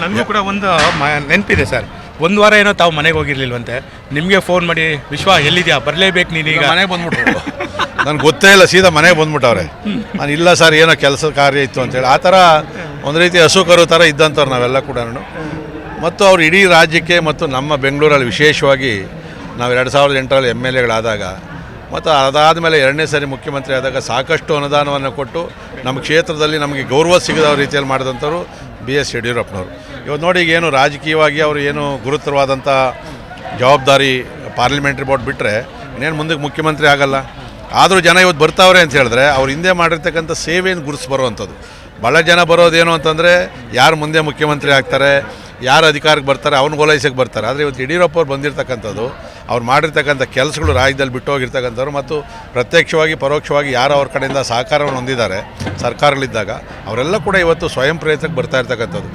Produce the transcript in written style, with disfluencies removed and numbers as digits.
ನನಗೂ ಕೂಡ ಒಂದು ನೆನಪಿದೆ ಸರ್. ಒಂದು ವಾರ ಏನೋ ತಾವು ಮನೆಗೆ ಹೋಗಿರ್ಲಿಲ್ವಂತೆ, ನಿಮಗೆ ಫೋನ್ ಮಾಡಿ ವಿಶ್ವ ಎಲ್ಲಿದೆಯಾ ಬರಲೇಬೇಕು ನೀನೀಗ ಮನೆಗೆ ಬಂದ್ಬಿಟ್ರು. ನನಗೆ ಗೊತ್ತೇ ಇಲ್ಲ, ಸೀದಾ ಮನೆಗೆ ಬಂದ್ಬಿಟ್ಟವ್ರೆ. ನಾನು ಇಲ್ಲ ಸರ್ ಏನೋ ಕೆಲಸ ಕಾರ್ಯ ಇತ್ತು ಅಂತೇಳಿ. ಆ ಥರ ಒಂದು ರೀತಿ ಹಸು ಕರು ಥರ ಇದ್ದಂಥವ್ರು ನಾವೆಲ್ಲ ಕೂಡ. ಮತ್ತು ಅವ್ರು ಇಡೀ ರಾಜ್ಯಕ್ಕೆ ಮತ್ತು ನಮ್ಮ ಬೆಂಗಳೂರಲ್ಲಿ ವಿಶೇಷವಾಗಿ ನಾವು 2008ರಲ್ಲಿ MLAಗಳಾದಾಗ ಮತ್ತು ಅದಾದಮೇಲೆ 2ನೇ ಸರಿ ಮುಖ್ಯಮಂತ್ರಿ ಆದಾಗ ಸಾಕಷ್ಟು ಅನುದಾನವನ್ನು ಕೊಟ್ಟು ನಮ್ಮ ಕ್ಷೇತ್ರದಲ್ಲಿ ನಮಗೆ ಗೌರವ ಸಿಗದ ರೀತಿಯಲ್ಲಿ ಮಾಡಿದಂಥವ್ರು BS ಯಡಿಯೂರಪ್ಪನವರು. ಇವತ್ತು ನೋಡಿ ಈಗ ಏನು ರಾಜಕೀಯವಾಗಿ ಅವರು ಏನು ಗುರುತರವಾದಂಥ ಜವಾಬ್ದಾರಿ ಪಾರ್ಲಿಮೆಂಟ್ರಿ ಬೋರ್ಡ್ ಬಿಟ್ಟರೆ ಇನ್ನೇನು ಮುಂದಕ್ಕೆ ಮುಖ್ಯಮಂತ್ರಿ ಆಗಲ್ಲ. ಆದರೂ ಜನ ಇವತ್ತು ಬರ್ತಾವ್ರೆ ಅಂತ ಹೇಳಿದ್ರೆ ಅವ್ರು ಹಿಂದೆ ಮಾಡಿರ್ತಕ್ಕಂಥ ಸೇವೆಯನ್ನು ಗುರುತು ಬರುವಂಥದ್ದು. ಭಾಳ ಜನ ಬರೋದೇನು ಅಂತಂದರೆ ಯಾರು ಮುಂದೆ ಮುಖ್ಯಮಂತ್ರಿ ಆಗ್ತಾರೆ, ಯಾರು ಅಧಿಕಾರಕ್ಕೆ ಬರ್ತಾರೆ ಅವ್ನು ಓಲೈಸಕ್ಕೆ ಬರ್ತಾರೆ. ಆದರೆ ಇವತ್ತು ಯಡಿಯೂರಪ್ಪ ಅವ್ರು ಬಂದಿರತಕ್ಕಂಥದ್ದು, ಅವ್ರು ಮಾಡಿರ್ತಕ್ಕಂಥ ಕೆಲಸಗಳು ರಾಜ್ಯದಲ್ಲಿ ಬಿಟ್ಟು ಹೋಗಿರ್ತಕ್ಕಂಥವ್ರು ಮತ್ತು ಪ್ರತ್ಯಕ್ಷವಾಗಿ ಪರೋಕ್ಷವಾಗಿ ಯಾರು ಅವ್ರ ಕಡೆಯಿಂದ ಸಹಕಾರವನ್ನು ಹೊಂದಿದ್ದಾರೆ ಸರ್ಕಾರಗಳಿದ್ದಾಗ ಅವರೆಲ್ಲ ಕೂಡ ಇವತ್ತು ಸ್ವಯಂ ಪ್ರೇರಿತಕ್ಕೆ ಬರ್ತಾ ಇರ್ತಕ್ಕಂಥದ್ದು.